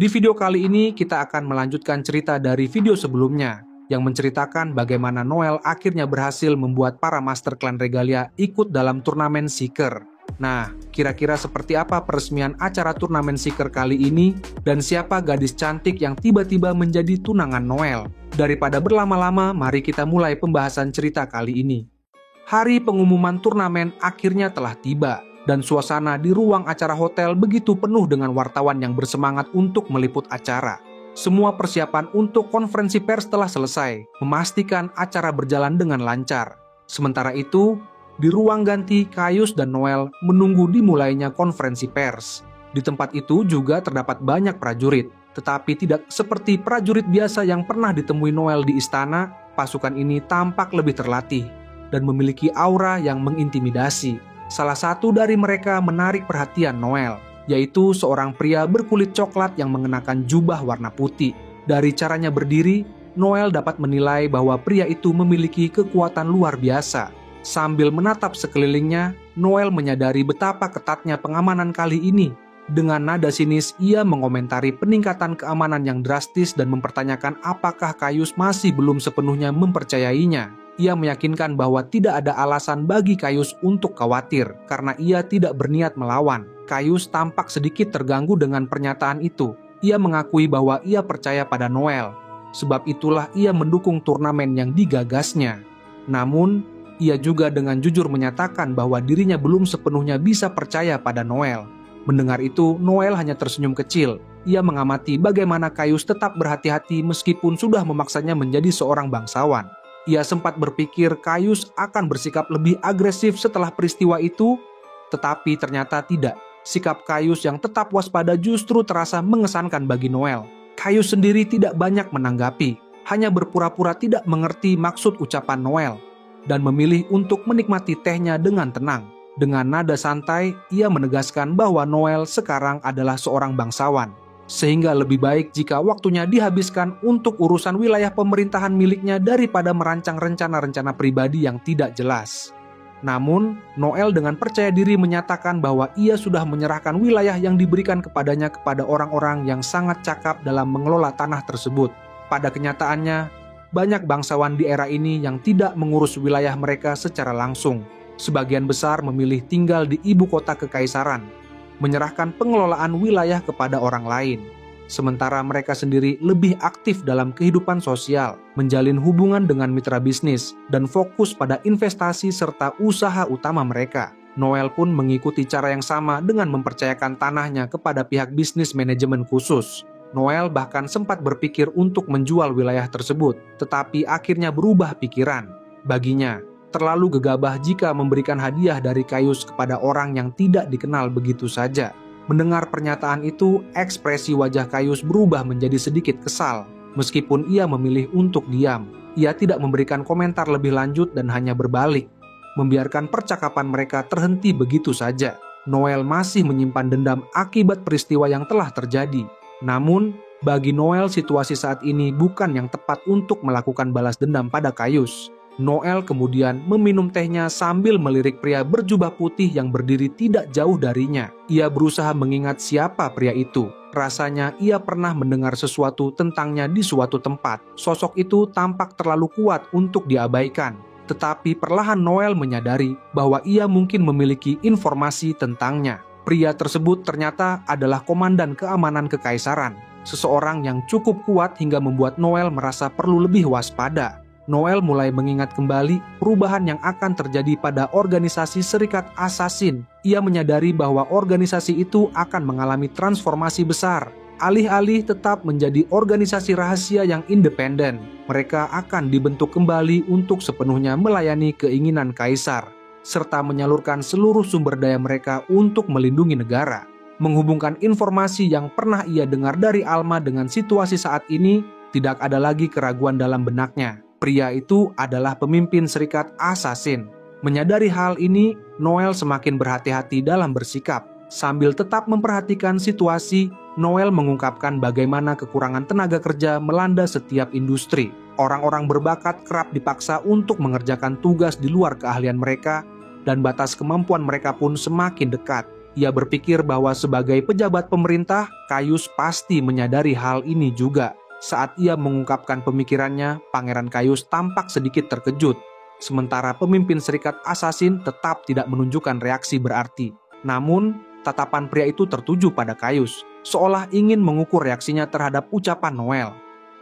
Di video kali ini kita akan melanjutkan cerita dari video sebelumnya yang menceritakan bagaimana Noel akhirnya berhasil membuat para Master Clan Regalia ikut dalam turnamen Seeker. Nah, kira-kira seperti apa peresmian acara turnamen Seeker kali ini dan siapa gadis cantik yang tiba-tiba menjadi tunangan Noel? Daripada berlama-lama, mari kita mulai pembahasan cerita kali ini. Hari pengumuman turnamen akhirnya telah tiba. Dan suasana di ruang acara hotel begitu penuh dengan wartawan yang bersemangat untuk meliput acara. Semua persiapan untuk konferensi pers telah selesai, memastikan acara berjalan dengan lancar. Sementara itu, di ruang ganti, Caius dan Noel menunggu dimulainya konferensi pers. Di tempat itu juga terdapat banyak prajurit, tetapi tidak seperti prajurit biasa yang pernah ditemui Noel di istana. Pasukan ini tampak lebih terlatih dan memiliki aura yang mengintimidasi. Salah satu dari mereka menarik perhatian Noel, yaitu seorang pria berkulit coklat yang mengenakan jubah warna putih. Dari caranya berdiri, Noel dapat menilai bahwa pria itu memiliki kekuatan luar biasa. Sambil menatap sekelilingnya, Noel menyadari betapa ketatnya pengamanan kali ini. Dengan nada sinis, ia mengomentari peningkatan keamanan yang drastis dan mempertanyakan apakah Caius masih belum sepenuhnya mempercayainya. Ia meyakinkan bahwa tidak ada alasan bagi Caius untuk khawatir karena ia tidak berniat melawan. Caius tampak sedikit terganggu dengan pernyataan itu. Ia mengakui bahwa ia percaya pada Noel. Sebab itulah ia mendukung turnamen yang digagasnya. Namun, ia juga dengan jujur menyatakan bahwa dirinya belum sepenuhnya bisa percaya pada Noel. Mendengar itu, Noel hanya tersenyum kecil. Ia mengamati bagaimana Caius tetap berhati-hati meskipun sudah memaksanya menjadi seorang bangsawan. Ia sempat berpikir Caius akan bersikap lebih agresif setelah peristiwa itu, tetapi ternyata tidak. Sikap Caius yang tetap waspada justru terasa mengesankan bagi Noel. Caius sendiri tidak banyak menanggapi, hanya berpura-pura tidak mengerti maksud ucapan Noel, dan memilih untuk menikmati tehnya dengan tenang. Dengan nada santai, ia menegaskan bahwa Noel sekarang adalah seorang bangsawan. Sehingga lebih baik jika waktunya dihabiskan untuk urusan wilayah pemerintahan miliknya daripada merancang rencana-rencana pribadi yang tidak jelas. Namun, Noel dengan percaya diri menyatakan bahwa ia sudah menyerahkan wilayah yang diberikan kepadanya kepada orang-orang yang sangat cakap dalam mengelola tanah tersebut. Pada kenyataannya, banyak bangsawan di era ini yang tidak mengurus wilayah mereka secara langsung. Sebagian besar memilih tinggal di ibu kota kekaisaran, menyerahkan pengelolaan wilayah kepada orang lain. Sementara mereka sendiri lebih aktif dalam kehidupan sosial, menjalin hubungan dengan mitra bisnis, dan fokus pada investasi serta usaha utama mereka. Noel pun mengikuti cara yang sama dengan mempercayakan tanahnya kepada pihak bisnis manajemen khusus. Noel bahkan sempat berpikir untuk menjual wilayah tersebut, tetapi akhirnya berubah pikiran. Baginya, terlalu gegabah jika memberikan hadiah dari Caius kepada orang yang tidak dikenal begitu saja. Mendengar pernyataan itu, ekspresi wajah Caius berubah menjadi sedikit kesal. Meskipun ia memilih untuk diam, ia tidak memberikan komentar lebih lanjut dan hanya berbalik, membiarkan percakapan mereka terhenti begitu saja. Noel masih menyimpan dendam akibat peristiwa yang telah terjadi. Namun, bagi Noel situasi saat ini bukan yang tepat untuk melakukan balas dendam pada Caius. Noel kemudian meminum tehnya sambil melirik pria berjubah putih yang berdiri tidak jauh darinya. Ia berusaha mengingat siapa pria itu. Rasanya ia pernah mendengar sesuatu tentangnya di suatu tempat. Sosok itu tampak terlalu kuat untuk diabaikan. Tetapi perlahan Noel menyadari bahwa ia mungkin memiliki informasi tentangnya. Pria tersebut ternyata adalah komandan keamanan kekaisaran. Seseorang yang cukup kuat hingga membuat Noel merasa perlu lebih waspada. Noel mulai mengingat kembali perubahan yang akan terjadi pada organisasi Serikat Assassin. Ia menyadari bahwa organisasi itu akan mengalami transformasi besar. Alih-alih tetap menjadi organisasi rahasia yang independen, mereka akan dibentuk kembali untuk sepenuhnya melayani keinginan kaisar, serta menyalurkan seluruh sumber daya mereka untuk melindungi negara. Menghubungkan informasi yang pernah ia dengar dari Alma dengan situasi saat ini, tidak ada lagi keraguan dalam benaknya. Pria itu adalah pemimpin Serikat Assassin. Menyadari hal ini, Noel semakin berhati-hati dalam bersikap. Sambil tetap memperhatikan situasi, Noel mengungkapkan bagaimana kekurangan tenaga kerja melanda setiap industri. Orang-orang berbakat kerap dipaksa untuk mengerjakan tugas di luar keahlian mereka, dan batas kemampuan mereka pun semakin dekat. Ia berpikir bahwa sebagai pejabat pemerintah, Caius pasti menyadari hal ini juga. Saat ia mengungkapkan pemikirannya, Pangeran Caius tampak sedikit terkejut. Sementara pemimpin serikat asasin tetap tidak menunjukkan reaksi berarti. Namun, tatapan pria itu tertuju pada Caius, seolah ingin mengukur reaksinya terhadap ucapan Noel.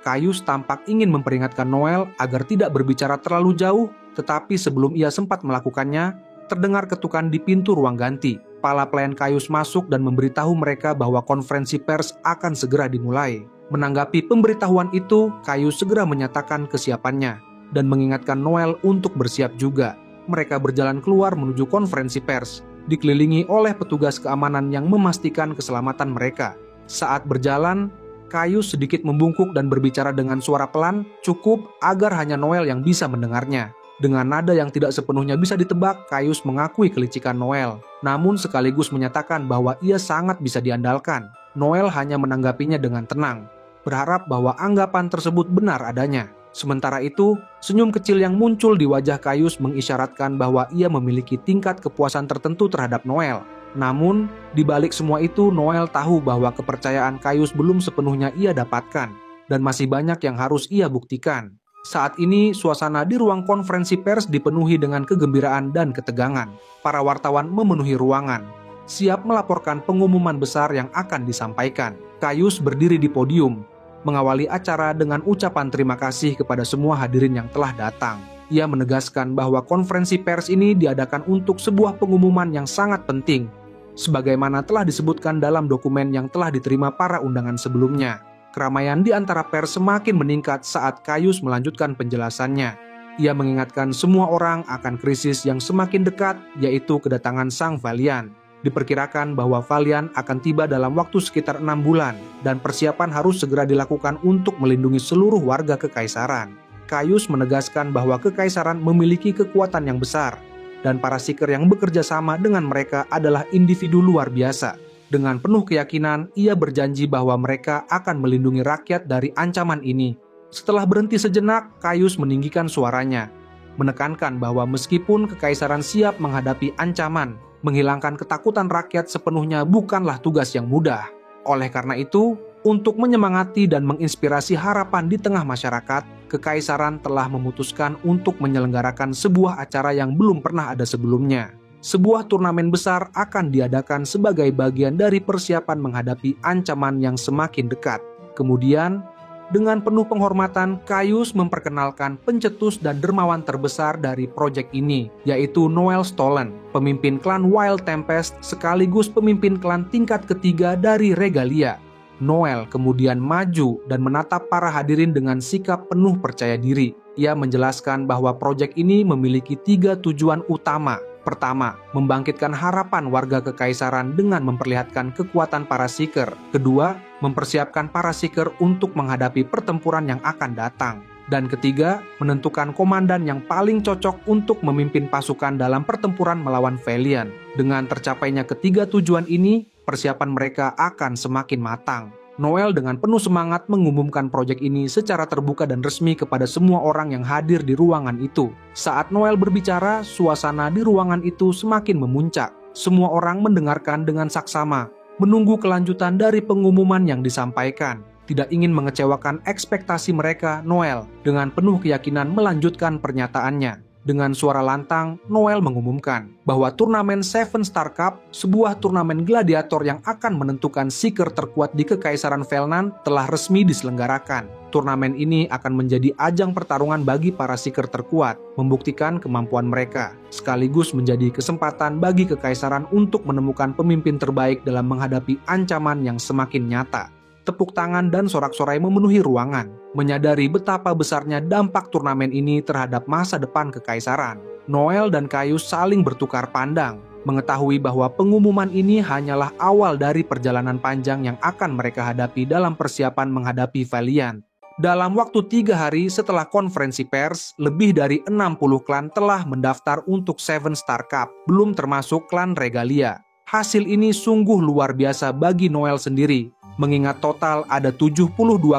Caius tampak ingin memperingatkan Noel agar tidak berbicara terlalu jauh, tetapi sebelum ia sempat melakukannya, terdengar ketukan di pintu ruang ganti. Kepala pelayan Caius masuk dan memberitahu mereka bahwa konferensi pers akan segera dimulai. Menanggapi pemberitahuan itu, Caius segera menyatakan kesiapannya dan mengingatkan Noel untuk bersiap juga. Mereka berjalan keluar menuju konferensi pers, dikelilingi oleh petugas keamanan yang memastikan keselamatan mereka. Saat berjalan, Caius sedikit membungkuk dan berbicara dengan suara pelan, cukup agar hanya Noel yang bisa mendengarnya. Dengan nada yang tidak sepenuhnya bisa ditebak, Caius mengakui kelicikan Noel, namun sekaligus menyatakan bahwa ia sangat bisa diandalkan. Noel hanya menanggapinya dengan tenang, berharap bahwa anggapan tersebut benar adanya. Sementara itu, senyum kecil yang muncul di wajah Caius mengisyaratkan bahwa ia memiliki tingkat kepuasan tertentu terhadap Noel. Namun, di balik semua itu, Noel tahu bahwa kepercayaan Caius belum sepenuhnya ia dapatkan, dan masih banyak yang harus ia buktikan. Saat ini, suasana di ruang konferensi pers dipenuhi dengan kegembiraan dan ketegangan. Para wartawan memenuhi ruangan, siap melaporkan pengumuman besar yang akan disampaikan. Caius berdiri di podium, mengawali acara dengan ucapan terima kasih kepada semua hadirin yang telah datang. Ia menegaskan bahwa konferensi pers ini diadakan untuk sebuah pengumuman yang sangat penting, sebagaimana telah disebutkan dalam dokumen yang telah diterima para undangan sebelumnya. Keramaian di antara pers semakin meningkat saat Caius melanjutkan penjelasannya. Ia mengingatkan semua orang akan krisis yang semakin dekat, yaitu kedatangan Sang Valiant. Diperkirakan bahwa Valiant akan tiba dalam waktu sekitar 6 bulan, dan persiapan harus segera dilakukan untuk melindungi seluruh warga Kekaisaran. Caius menegaskan bahwa Kekaisaran memiliki kekuatan yang besar, dan para Seeker yang bekerja sama dengan mereka adalah individu luar biasa. Dengan penuh keyakinan, ia berjanji bahwa mereka akan melindungi rakyat dari ancaman ini. Setelah berhenti sejenak, Caius meninggikan suaranya, menekankan bahwa meskipun Kekaisaran siap menghadapi ancaman, menghilangkan ketakutan rakyat sepenuhnya bukanlah tugas yang mudah. Oleh karena itu, untuk menyemangati dan menginspirasi harapan di tengah masyarakat, Kekaisaran telah memutuskan untuk menyelenggarakan sebuah acara yang belum pernah ada sebelumnya. Sebuah turnamen besar akan diadakan sebagai bagian dari persiapan menghadapi ancaman yang semakin dekat. Kemudian, dengan penuh penghormatan, Caius memperkenalkan pencetus dan dermawan terbesar dari proyek ini, yaitu Noel Stolen, pemimpin klan Wild Tempest sekaligus pemimpin klan tingkat ketiga dari Regalia. Noel kemudian maju dan menatap para hadirin dengan sikap penuh percaya diri. Ia menjelaskan bahwa proyek ini memiliki 3 tujuan utama. Pertama, membangkitkan harapan warga Kekaisaran dengan memperlihatkan kekuatan para Seeker. Kedua, mempersiapkan para Seeker untuk menghadapi pertempuran yang akan datang. Dan ketiga, menentukan komandan yang paling cocok untuk memimpin pasukan dalam pertempuran melawan Valiant. Dengan tercapainya ketiga tujuan ini, persiapan mereka akan semakin matang. Noel dengan penuh semangat mengumumkan proyek ini secara terbuka dan resmi kepada semua orang yang hadir di ruangan itu. Saat Noel berbicara, suasana di ruangan itu semakin memuncak. Semua orang mendengarkan dengan saksama, menunggu kelanjutan dari pengumuman yang disampaikan. Tidak ingin mengecewakan ekspektasi mereka, Noel dengan penuh keyakinan melanjutkan pernyataannya. Dengan suara lantang, Noel mengumumkan bahwa turnamen Seven Star Cup, sebuah turnamen gladiator yang akan menentukan Seeker terkuat di Kekaisaran Velnan, telah resmi diselenggarakan. Turnamen ini akan menjadi ajang pertarungan bagi para Seeker terkuat, membuktikan kemampuan mereka, sekaligus menjadi kesempatan bagi Kekaisaran untuk menemukan pemimpin terbaik dalam menghadapi ancaman yang semakin nyata. Tepuk tangan dan sorak-sorai memenuhi ruangan, menyadari betapa besarnya dampak turnamen ini terhadap masa depan Kekaisaran. Noel dan Caius saling bertukar pandang, mengetahui bahwa pengumuman ini hanyalah awal dari perjalanan panjang yang akan mereka hadapi dalam persiapan menghadapi Valiant. Dalam waktu 3 hari setelah konferensi pers, lebih dari 60 klan telah mendaftar untuk Seven Star Cup, belum termasuk klan Regalia. Hasil ini sungguh luar biasa bagi Noel sendiri, mengingat total ada 72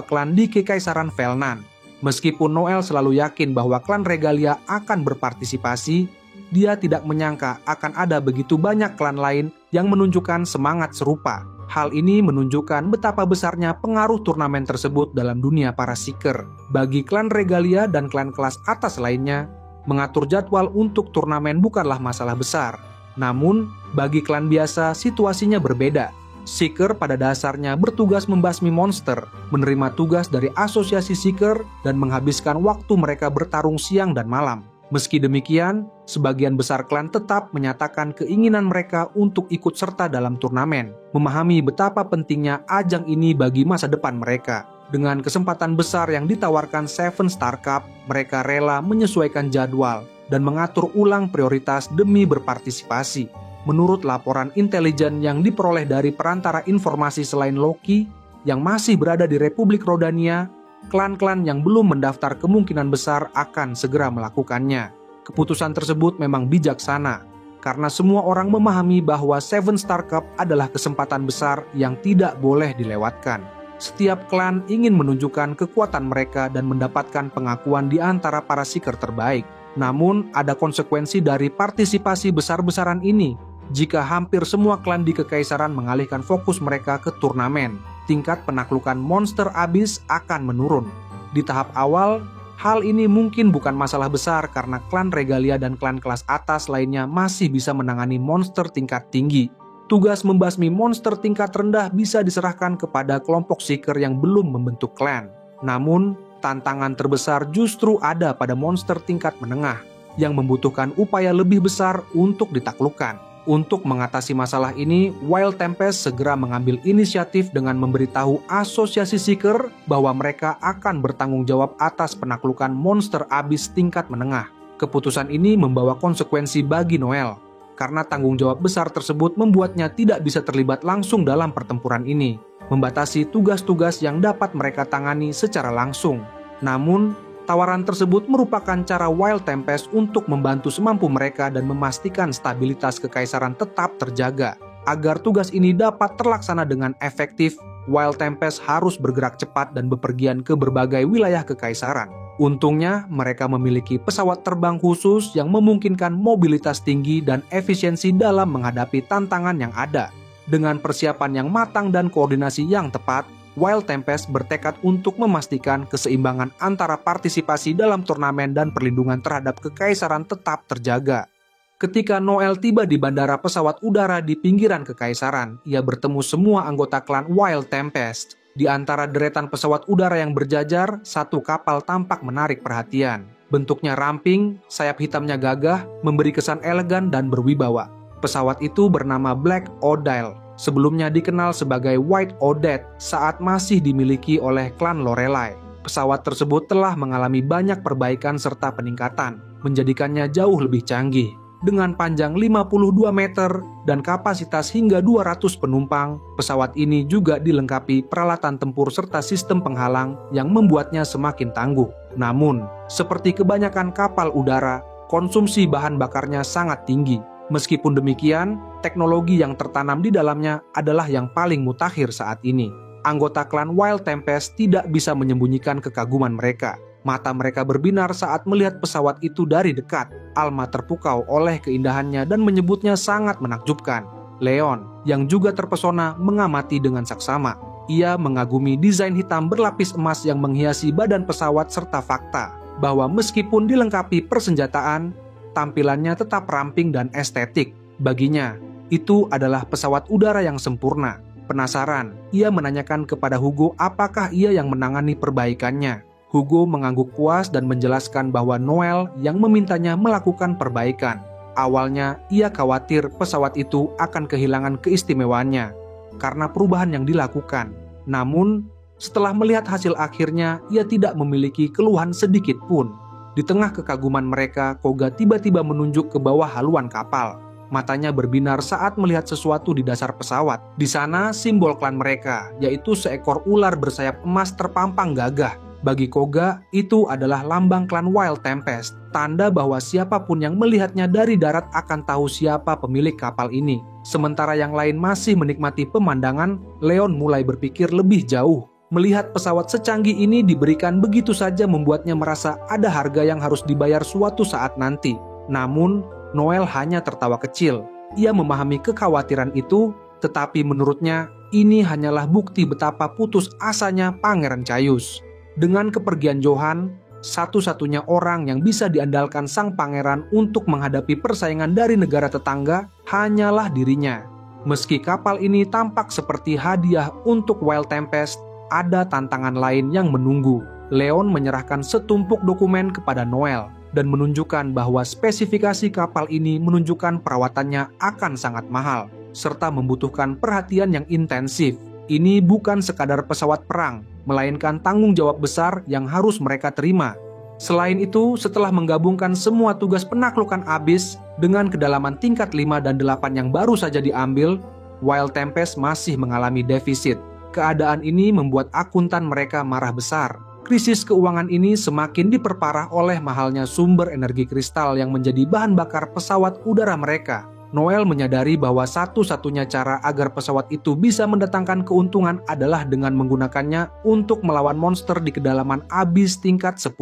klan di Kekaisaran Velnan. Meskipun Noel selalu yakin bahwa klan Regalia akan berpartisipasi, dia tidak menyangka akan ada begitu banyak klan lain yang menunjukkan semangat serupa. Hal ini menunjukkan betapa besarnya pengaruh turnamen tersebut dalam dunia para Seeker. Bagi klan Regalia dan klan kelas atas lainnya, mengatur jadwal untuk turnamen bukanlah masalah besar. Namun, bagi klan biasa situasinya berbeda. Seeker pada dasarnya bertugas membasmi monster, menerima tugas dari asosiasi Seeker, dan menghabiskan waktu mereka bertarung siang dan malam. Meski demikian, sebagian besar klan tetap menyatakan keinginan mereka untuk ikut serta dalam turnamen, memahami betapa pentingnya ajang ini bagi masa depan mereka. Dengan kesempatan besar yang ditawarkan Seven Star Cup, mereka rela menyesuaikan jadwal dan mengatur ulang prioritas demi berpartisipasi. Menurut laporan intelijen yang diperoleh dari perantara informasi selain Loki yang masih berada di Republik Rodania, klan-klan yang belum mendaftar kemungkinan besar akan segera melakukannya. Keputusan tersebut memang bijaksana, karena semua orang memahami bahwa Seven Star Cup adalah kesempatan besar yang tidak boleh dilewatkan. Setiap klan ingin menunjukkan kekuatan mereka dan mendapatkan pengakuan di antara para Seeker terbaik. Namun, ada konsekuensi dari partisipasi besar-besaran ini. Jika hampir semua klan di Kekaisaran mengalihkan fokus mereka ke turnamen, tingkat penaklukan monster abis akan menurun. Di tahap awal, hal ini mungkin bukan masalah besar karena klan Regalia dan klan kelas atas lainnya masih bisa menangani monster tingkat tinggi. Tugas membasmi monster tingkat rendah bisa diserahkan kepada kelompok Seeker yang belum membentuk klan. Namun, tantangan terbesar justru ada pada monster tingkat menengah yang membutuhkan upaya lebih besar untuk ditaklukkan. Untuk mengatasi masalah ini, Wild Tempest segera mengambil inisiatif dengan memberitahu asosiasi Seeker bahwa mereka akan bertanggung jawab atas penaklukan monster abis tingkat menengah. Keputusan ini membawa konsekuensi bagi Noel, karena tanggung jawab besar tersebut membuatnya tidak bisa terlibat langsung dalam pertempuran ini, membatasi tugas-tugas yang dapat mereka tangani secara langsung. Namun, tawaran tersebut merupakan cara Wild Tempest untuk membantu semampu mereka dan memastikan stabilitas Kekaisaran tetap terjaga. Agar tugas ini dapat terlaksana dengan efektif, Wild Tempest harus bergerak cepat dan bepergian ke berbagai wilayah Kekaisaran. Untungnya, mereka memiliki pesawat terbang khusus yang memungkinkan mobilitas tinggi dan efisiensi dalam menghadapi tantangan yang ada. Dengan persiapan yang matang dan koordinasi yang tepat, Wild Tempest bertekad untuk memastikan keseimbangan antara partisipasi dalam turnamen dan perlindungan terhadap Kekaisaran tetap terjaga. Ketika Noel tiba di bandara pesawat udara di pinggiran Kekaisaran, ia bertemu semua anggota klan Wild Tempest. Di antara deretan pesawat udara yang berjajar, satu kapal tampak menarik perhatian. Bentuknya ramping, sayap hitamnya gagah, memberi kesan elegan dan berwibawa. Pesawat itu bernama Black Odile, sebelumnya dikenal sebagai White Odette saat masih dimiliki oleh klan Lorelei. Pesawat tersebut telah mengalami banyak perbaikan serta peningkatan, menjadikannya jauh lebih canggih. Dengan panjang 52 meter dan kapasitas hingga 200 penumpang, pesawat ini juga dilengkapi peralatan tempur serta sistem penghalang yang membuatnya semakin tangguh. Namun, seperti kebanyakan kapal udara, konsumsi bahan bakarnya sangat tinggi. Meskipun demikian, teknologi yang tertanam di dalamnya adalah yang paling mutakhir saat ini. Anggota klan Wild Tempest tidak bisa menyembunyikan kekaguman mereka. Mata mereka berbinar saat melihat pesawat itu dari dekat. Alma terpukau oleh keindahannya dan menyebutnya sangat menakjubkan. Leon, yang juga terpesona, mengamati dengan saksama. Ia mengagumi desain hitam berlapis emas yang menghiasi badan pesawat serta fakta bahwa meskipun dilengkapi persenjataan, tampilannya tetap ramping dan estetik. Baginya, itu adalah pesawat udara yang sempurna. Penasaran, ia menanyakan kepada Hugo apakah ia yang menangani perbaikannya. Hugo mengangguk puas dan menjelaskan bahwa Noel yang memintanya melakukan perbaikan. Awalnya, ia khawatir pesawat itu akan kehilangan keistimewaannya karena perubahan yang dilakukan. Namun, setelah melihat hasil akhirnya, ia tidak memiliki keluhan sedikit pun. Di tengah kekaguman mereka, Koga tiba-tiba menunjuk ke bawah haluan kapal. Matanya berbinar saat melihat sesuatu di dasar pesawat. Di sana, simbol klan mereka, yaitu seekor ular bersayap emas terpampang gagah. Bagi Koga, itu adalah lambang klan Wild Tempest, tanda bahwa siapapun yang melihatnya dari darat akan tahu siapa pemilik kapal ini. Sementara yang lain masih menikmati pemandangan, Leon mulai berpikir lebih jauh. Melihat pesawat secanggih ini diberikan begitu saja membuatnya merasa ada harga yang harus dibayar suatu saat nanti. Namun, Noel hanya tertawa kecil. Ia memahami kekhawatiran itu, tetapi menurutnya ini hanyalah bukti betapa putus asanya Pangeran Cayus. Dengan kepergian Johan, satu-satunya orang yang bisa diandalkan sang pangeran untuk menghadapi persaingan dari negara tetangga hanyalah dirinya. Meski kapal ini tampak seperti hadiah untuk Wild Tempest, ada tantangan lain yang menunggu. Leon menyerahkan setumpuk dokumen kepada Noel dan menunjukkan bahwa spesifikasi kapal ini menunjukkan perawatannya akan sangat mahal, serta membutuhkan perhatian yang intensif. Ini bukan sekadar pesawat perang, melainkan tanggung jawab besar yang harus mereka terima. Selain itu, setelah menggabungkan semua tugas penaklukan Abyss dengan kedalaman tingkat 5 dan 8 yang baru saja diambil, Wild Tempest masih mengalami defisit. Keadaan ini membuat akuntan mereka marah besar. Krisis keuangan ini semakin diperparah oleh mahalnya sumber energi kristal yang menjadi bahan bakar pesawat udara mereka. Noel menyadari bahwa satu-satunya cara agar pesawat itu bisa mendatangkan keuntungan adalah dengan menggunakannya untuk melawan monster di kedalaman Abyss tingkat 10.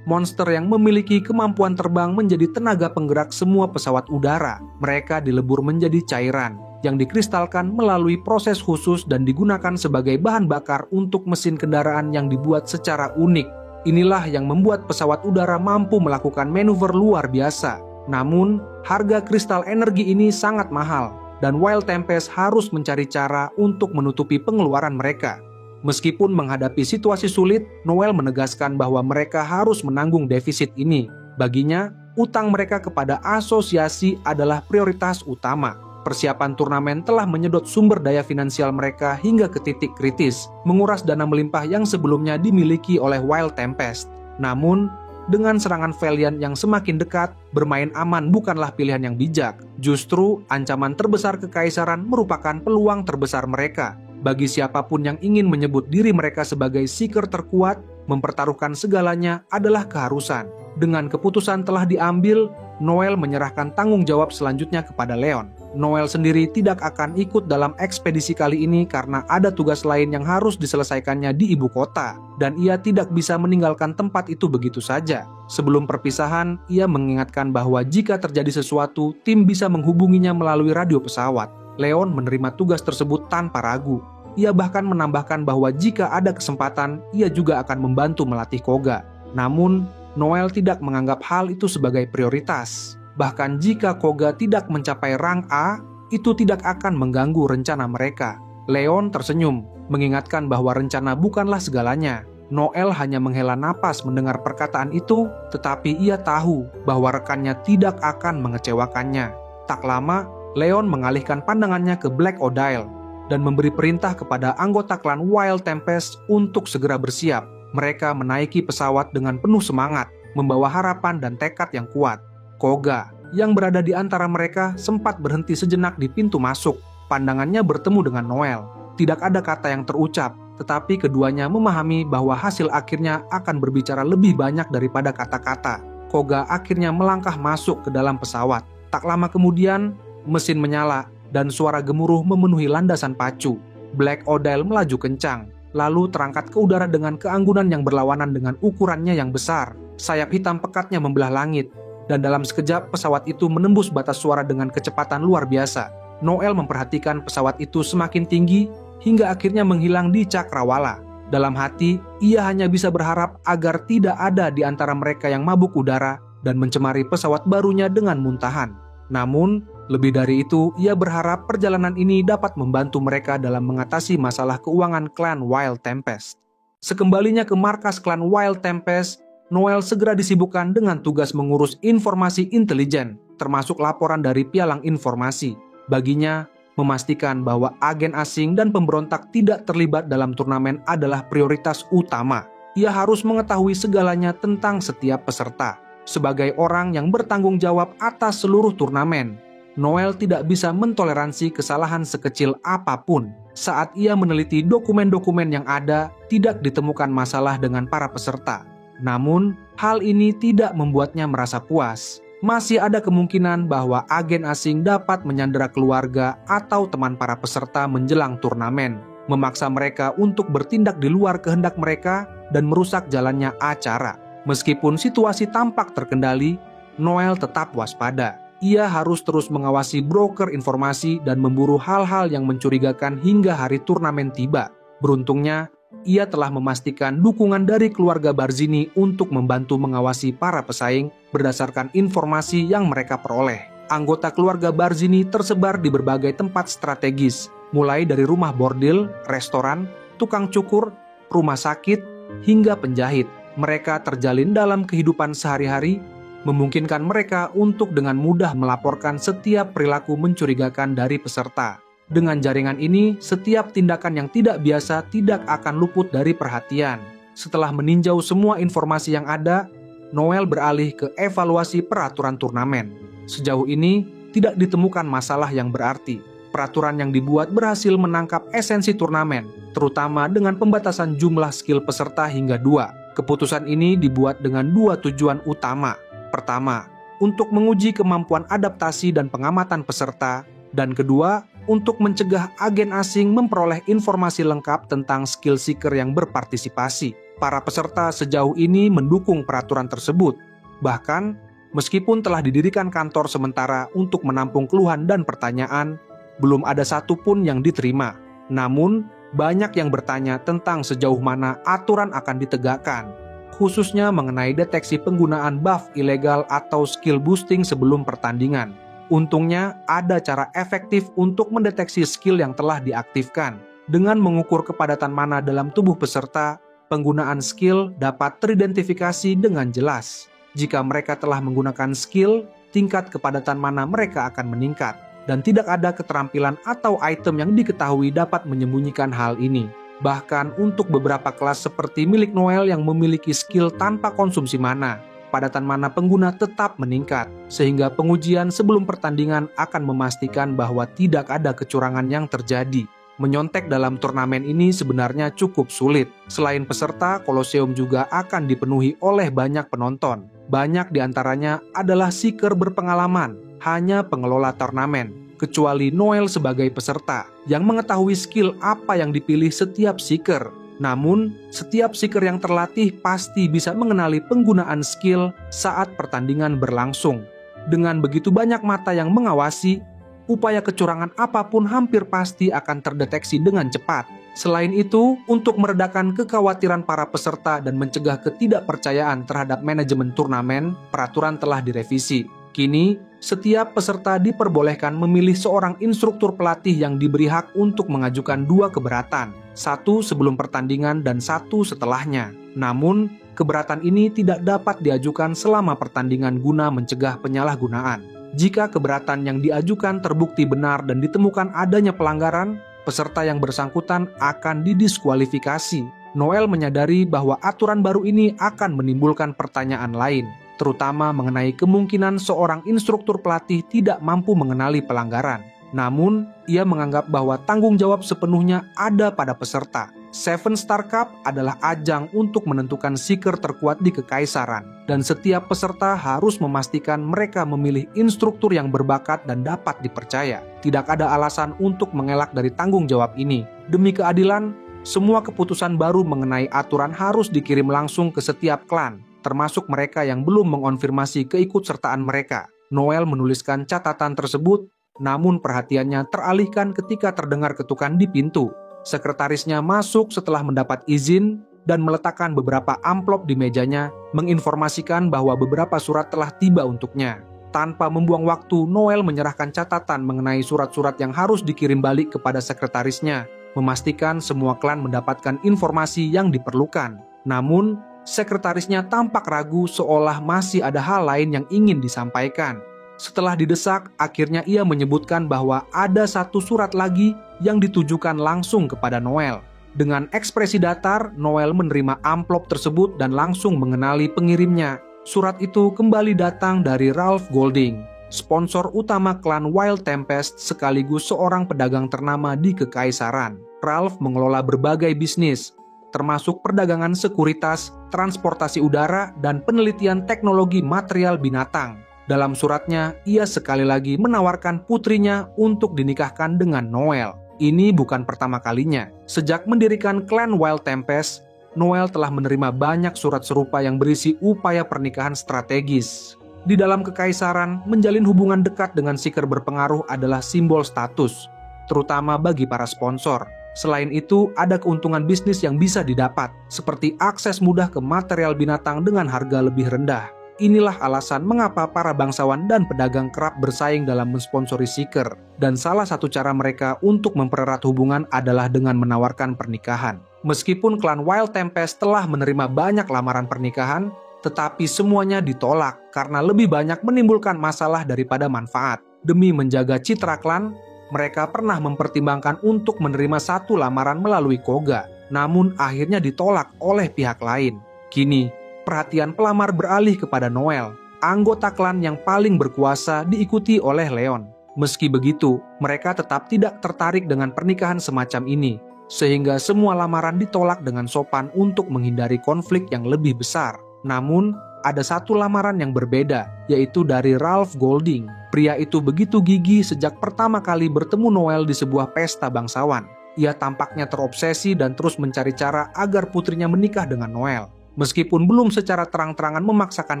Monster yang memiliki kemampuan terbang menjadi tenaga penggerak semua pesawat udara. Mereka dilebur menjadi cairan yang dikristalkan melalui proses khusus dan digunakan sebagai bahan bakar untuk mesin kendaraan yang dibuat secara unik. Inilah yang membuat pesawat udara mampu melakukan manuver luar biasa. Namun, harga kristal energi ini sangat mahal, dan Wild Tempest harus mencari cara untuk menutupi pengeluaran mereka. Meskipun menghadapi situasi sulit, Noel menegaskan bahwa mereka harus menanggung defisit ini. Baginya, utang mereka kepada asosiasi adalah prioritas utama. Persiapan turnamen telah menyedot sumber daya finansial mereka hingga ke titik kritis, menguras dana melimpah yang sebelumnya dimiliki oleh Wild Tempest. Namun, dengan serangan Valiant yang semakin dekat, bermain aman bukanlah pilihan yang bijak. Justru, ancaman terbesar kekaisaran merupakan peluang terbesar mereka. Bagi siapapun yang ingin menyebut diri mereka sebagai seeker terkuat, mempertaruhkan segalanya adalah keharusan. Dengan keputusan telah diambil, Noel menyerahkan tanggung jawab selanjutnya kepada Leon. Noel sendiri tidak akan ikut dalam ekspedisi kali ini karena ada tugas lain yang harus diselesaikannya di ibu kota, dan ia tidak bisa meninggalkan tempat itu begitu saja. Sebelum perpisahan, ia mengingatkan bahwa jika terjadi sesuatu, tim bisa menghubunginya melalui radio pesawat. Leon menerima tugas tersebut tanpa ragu. Ia bahkan menambahkan bahwa jika ada kesempatan, ia juga akan membantu melatih Koga. Namun, Noel tidak menganggap hal itu sebagai prioritas. Bahkan jika Koga tidak mencapai rang A, itu tidak akan mengganggu rencana mereka. Leon tersenyum, mengingatkan bahwa rencana bukanlah segalanya. Noel hanya menghela napas mendengar perkataan itu, tetapi ia tahu bahwa rekannya tidak akan mengecewakannya. Tak lama, Leon mengalihkan pandangannya ke Black Odile dan memberi perintah kepada anggota klan Wild Tempest untuk segera bersiap. Mereka menaiki pesawat dengan penuh semangat, membawa harapan dan tekad yang kuat. Koga, yang berada di antara mereka, sempat berhenti sejenak di pintu masuk. Pandangannya bertemu dengan Noel. Tidak ada kata yang terucap, tetapi keduanya memahami bahwa hasil akhirnya akan berbicara lebih banyak daripada kata-kata. Koga akhirnya melangkah masuk ke dalam pesawat. Tak lama kemudian, mesin menyala dan suara gemuruh memenuhi landasan pacu. Black Odile melaju kencang, lalu terangkat ke udara dengan keanggunan yang berlawanan dengan ukurannya yang besar. Sayap hitam pekatnya membelah langit, dan dalam sekejap pesawat itu menembus batas suara dengan kecepatan luar biasa. Noel memperhatikan pesawat itu semakin tinggi hingga akhirnya menghilang di cakrawala. Dalam hati, ia hanya bisa berharap agar tidak ada di antara mereka yang mabuk udara dan mencemari pesawat barunya dengan muntahan. Namun, lebih dari itu, ia berharap perjalanan ini dapat membantu mereka dalam mengatasi masalah keuangan klan Wild Tempest. Sekembalinya ke markas klan Wild Tempest, Noel segera disibukkan dengan tugas mengurus informasi intelijen, termasuk laporan dari pialang informasi. Baginya, memastikan bahwa agen asing dan pemberontak tidak terlibat dalam turnamen adalah prioritas utama. Ia harus mengetahui segalanya tentang setiap peserta. Sebagai orang yang bertanggung jawab atas seluruh turnamen, Noel tidak bisa mentoleransi kesalahan sekecil apapun. Saat ia meneliti dokumen-dokumen yang ada, tidak ditemukan masalah dengan para peserta. Namun, hal ini tidak membuatnya merasa puas. Masih ada kemungkinan bahwa agen asing dapat menyandera keluarga atau teman para peserta menjelang turnamen, memaksa mereka untuk bertindak di luar kehendak mereka dan merusak jalannya acara. Meskipun situasi tampak terkendali, Noel tetap waspada. ia harus terus mengawasi broker informasi dan memburu hal-hal yang mencurigakan hingga hari turnamen tiba. Beruntungnya, ia telah memastikan dukungan dari keluarga Barzini untuk membantu mengawasi para pesaing berdasarkan informasi yang mereka peroleh. Anggota keluarga Barzini tersebar di berbagai tempat strategis, mulai dari rumah bordil, restoran, tukang cukur, rumah sakit, hingga penjahit. Mereka terjalin dalam kehidupan sehari-hari, memungkinkan mereka untuk dengan mudah melaporkan setiap perilaku mencurigakan dari peserta. Dengan jaringan ini, setiap tindakan yang tidak biasa tidak akan luput dari perhatian. Setelah meninjau semua informasi yang ada, Noel beralih ke evaluasi peraturan turnamen. Sejauh ini, tidak ditemukan masalah yang berarti. Peraturan yang dibuat berhasil menangkap esensi turnamen, terutama dengan pembatasan jumlah skill peserta hingga 2. Keputusan ini dibuat dengan 2 tujuan utama. Pertama, untuk menguji kemampuan adaptasi dan pengamatan peserta, dan kedua, untuk mencegah agen asing memperoleh informasi lengkap tentang skill seeker yang berpartisipasi. Para peserta sejauh ini mendukung peraturan tersebut. Bahkan, meskipun telah didirikan kantor sementara untuk menampung keluhan dan pertanyaan, belum ada satupun yang diterima. Namun, banyak yang bertanya tentang sejauh mana aturan akan ditegakkan, khususnya mengenai deteksi penggunaan buff ilegal atau skill boosting sebelum pertandingan. Untungnya, ada cara efektif untuk mendeteksi skill yang telah diaktifkan. Dengan mengukur kepadatan mana dalam tubuh peserta, penggunaan skill dapat teridentifikasi dengan jelas. Jika mereka telah menggunakan skill, tingkat kepadatan mana mereka akan meningkat. Dan tidak ada keterampilan atau item yang diketahui dapat menyembunyikan hal ini. Bahkan untuk beberapa kelas seperti milik Noel yang memiliki skill tanpa konsumsi mana, padatan mana pengguna tetap meningkat, sehingga pengujian sebelum pertandingan akan memastikan bahwa tidak ada kecurangan yang terjadi. Menyontek dalam turnamen ini sebenarnya cukup sulit. Selain peserta, Colosseum juga akan dipenuhi oleh banyak penonton. Banyak diantaranya adalah seeker berpengalaman, hanya pengelola turnamen, kecuali Noel sebagai peserta, yang mengetahui skill apa yang dipilih setiap seeker. Namun, setiap seeker yang terlatih pasti bisa mengenali penggunaan skill saat pertandingan berlangsung. Dengan begitu banyak mata yang mengawasi, upaya kecurangan apapun hampir pasti akan terdeteksi dengan cepat. Selain itu, untuk meredakan kekhawatiran para peserta dan mencegah ketidakpercayaan terhadap manajemen turnamen, peraturan telah direvisi. Kini, setiap peserta diperbolehkan memilih seorang instruktur pelatih yang diberi hak untuk mengajukan 2 keberatan, 1 sebelum pertandingan dan 1 setelahnya. Namun, keberatan ini tidak dapat diajukan selama pertandingan guna mencegah penyalahgunaan. Jika keberatan yang diajukan terbukti benar dan ditemukan adanya pelanggaran, peserta yang bersangkutan akan didiskualifikasi. Noel menyadari bahwa aturan baru ini akan menimbulkan pertanyaan lain, terutama mengenai kemungkinan seorang instruktur pelatih tidak mampu mengenali pelanggaran. Namun, ia menganggap bahwa tanggung jawab sepenuhnya ada pada peserta. Seven Star Cup adalah ajang untuk menentukan seeker terkuat di Kekaisaran, dan setiap peserta harus memastikan mereka memilih instruktur yang berbakat dan dapat dipercaya. Tidak ada alasan untuk mengelak dari tanggung jawab ini. Demi keadilan, semua keputusan baru mengenai aturan harus dikirim langsung ke setiap klan, termasuk mereka yang belum mengonfirmasi keikutsertaan mereka. Noel menuliskan catatan tersebut, namun perhatiannya teralihkan ketika terdengar ketukan di pintu. Sekretarisnya masuk setelah mendapat izin dan meletakkan beberapa amplop di mejanya, menginformasikan bahwa beberapa surat telah tiba untuknya. Tanpa membuang waktu, Noel menyerahkan catatan mengenai surat-surat yang harus dikirim balik kepada sekretarisnya, memastikan semua klan mendapatkan informasi yang diperlukan. Namun, sekretarisnya tampak ragu seolah masih ada hal lain yang ingin disampaikan. Setelah didesak, akhirnya ia menyebutkan bahwa ada 1 surat lagi yang ditujukan langsung kepada Noel. Dengan ekspresi datar, Noel menerima amplop tersebut dan langsung mengenali pengirimnya. Surat itu kembali datang dari Ralph Golding, sponsor utama klan Wild Tempest sekaligus seorang pedagang ternama di Kekaisaran. Ralph mengelola berbagai bisnis, termasuk perdagangan sekuritas, transportasi udara, dan penelitian teknologi material binatang. Dalam suratnya, ia sekali lagi menawarkan putrinya untuk dinikahkan dengan Noel. Ini bukan pertama kalinya. Sejak mendirikan klan Wild Tempest, Noel telah menerima banyak surat serupa yang berisi upaya pernikahan strategis. Di dalam kekaisaran, menjalin hubungan dekat dengan seeker berpengaruh adalah simbol status, terutama bagi para sponsor. Selain itu, ada keuntungan bisnis yang bisa didapat, seperti akses mudah ke material binatang dengan harga lebih rendah. Inilah alasan mengapa para bangsawan dan pedagang kerap bersaing dalam mensponsori seeker. Dan salah satu cara mereka untuk mempererat hubungan adalah dengan menawarkan pernikahan. Meskipun klan Wild Tempest telah menerima banyak lamaran pernikahan, tetapi semuanya ditolak karena lebih banyak menimbulkan masalah daripada manfaat. Demi menjaga citra klan, mereka pernah mempertimbangkan untuk menerima satu lamaran melalui Koga, namun akhirnya ditolak oleh pihak lain. Kini, perhatian pelamar beralih kepada Noel, anggota klan yang paling berkuasa, diikuti oleh Leon. Meski begitu, mereka tetap tidak tertarik dengan pernikahan semacam ini, sehingga semua lamaran ditolak dengan sopan untuk menghindari konflik yang lebih besar. Namun, ada satu lamaran yang berbeda, yaitu dari Ralph Golding. Pria itu begitu gigih sejak pertama kali bertemu Noel di sebuah pesta bangsawan. Ia tampaknya terobsesi dan terus mencari cara agar putrinya menikah dengan Noel. Meskipun belum secara terang-terangan memaksakan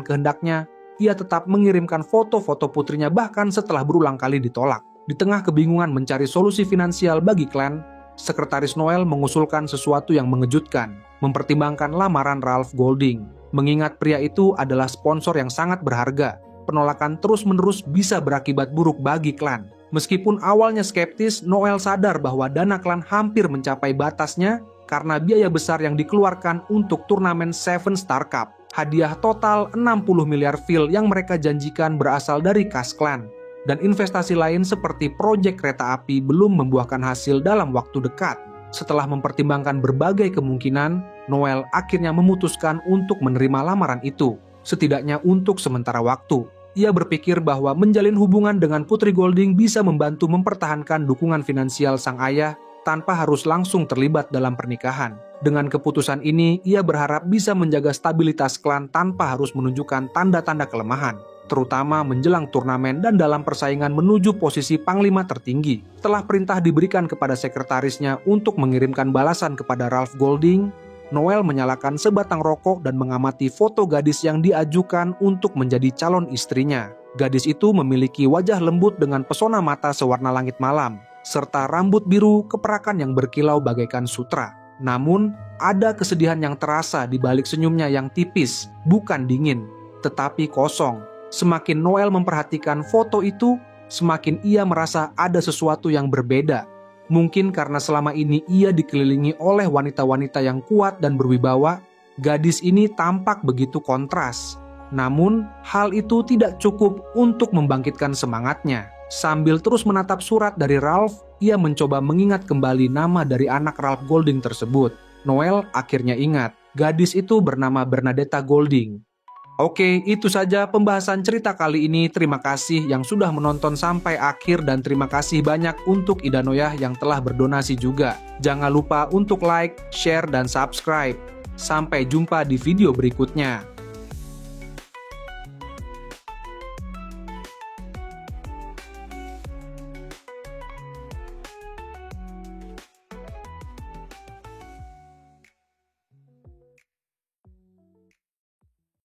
kehendaknya, ia tetap mengirimkan foto-foto putrinya bahkan setelah berulang kali ditolak. Di tengah kebingungan mencari solusi finansial bagi klan, Sekretaris Noel mengusulkan sesuatu yang mengejutkan, mempertimbangkan lamaran Ralph Golding. Mengingat pria itu adalah sponsor yang sangat berharga, penolakan terus-menerus bisa berakibat buruk bagi klan. Meskipun awalnya skeptis, Noel sadar bahwa dana klan hampir mencapai batasnya karena biaya besar yang dikeluarkan untuk turnamen Seven Star Cup. Hadiah total 60 miliar vil yang mereka janjikan berasal dari kas klan. Dan investasi lain seperti proyek kereta api belum membuahkan hasil dalam waktu dekat. Setelah mempertimbangkan berbagai kemungkinan, Noel akhirnya memutuskan untuk menerima lamaran itu, setidaknya untuk sementara waktu. Ia berpikir bahwa menjalin hubungan dengan Putri Golding bisa membantu mempertahankan dukungan finansial sang ayah tanpa harus langsung terlibat dalam pernikahan. Dengan keputusan ini, ia berharap bisa menjaga stabilitas klan tanpa harus menunjukkan tanda-tanda kelemahan, terutama menjelang turnamen dan dalam persaingan menuju posisi panglima tertinggi. Setelah perintah diberikan kepada sekretarisnya untuk mengirimkan balasan kepada Ralph Golding, Noel menyalakan sebatang rokok dan mengamati foto gadis yang diajukan untuk menjadi calon istrinya. Gadis itu memiliki wajah lembut dengan pesona mata sewarna langit malam, serta rambut biru keperakan yang berkilau bagaikan sutra. Namun, ada kesedihan yang terasa di balik senyumnya yang tipis, bukan dingin, tetapi kosong. Semakin Noel memperhatikan foto itu, semakin ia merasa ada sesuatu yang berbeda. Mungkin karena selama ini ia dikelilingi oleh wanita-wanita yang kuat dan berwibawa, gadis ini tampak begitu kontras. Namun, hal itu tidak cukup untuk membangkitkan semangatnya. Sambil terus menatap surat dari Ralph, ia mencoba mengingat kembali nama dari anak Ralph Golding tersebut. Noel akhirnya ingat, gadis itu bernama Bernadetta Golding. Oke, itu saja pembahasan cerita kali ini. Terima kasih yang sudah menonton sampai akhir dan terima kasih banyak untuk Ida Noyah yang telah berdonasi juga. Jangan lupa untuk like, share, dan subscribe. Sampai jumpa di video berikutnya.